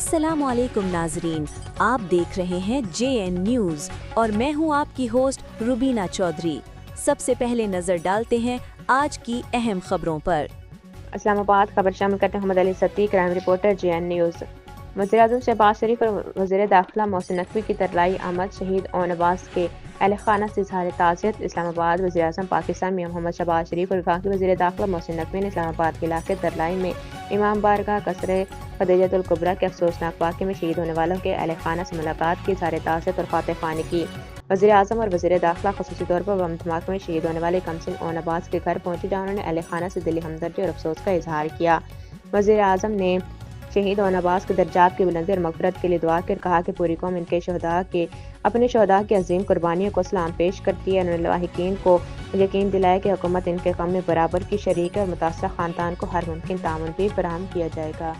अस्सलामु अलैकुम नाजरीन, आप देख रहे हैं JN न्यूज़ और मैं हूं आपकी होस्ट रुबीना चौधरी। सबसे पहले नजर डालते हैं आज की अहम खबरों पर। इस्लामाबाद खबर शामिल करते हैं Mohammad Ali Satti, crime reporter JN news. वज़ीर-ए-आज़म शहबाज शरीफ और वज़ीर दाखिला मोहसिन नकवी की तरलाई आमद शहीद ओन अब्बास के अहल खाना से इज़हार ताज़ियत। इस्लामाबाद वज़ीर-ए-आज़म पाकिस्तान मियां मोहम्मद शहबाज शरीफ और वफाकी वज़ीर दाखिला मोहसिन नकवी ने इस्लामाबाद के इलाके तरलाई में इमाम बारगाह कसरे खदीजतुल कुबरा के अफसोसनाक वाक़े में शहीद होने वालों के अहल खाना से मुलाकात की, इज़हार ताज़ियत और खातिर ख़्वानी की। वज़ीर-ए-आज़म और वज़ीर दाखिला ख़ुसूसी तौर पर बम धमाके में शहीद होने वाले कमसिन ओन अब्बास के घर पहुंचे, जहां उन्होंने अहल खाना से दिली हमदर्दी और अफसोस का इजहार किया। वज़ीर-ए-आज़म ने शहीद ओन अब्बास के दर्जात की बुलंदी और मग़फ़िरत के लिए दुआ कर कहा कि पूरी कौम इनके शहदा के अपने शहदा की अजीम कुर्बानियों को सलाम पेश करती है। उन्होंने लाहिकीन को यकीन दिलाया कि हुकूमत इनके गम में बराबर की शरीक है और मुतासरा ख़ानदान को हर मुमकिन ताउन भी फराहम किया जाएगा।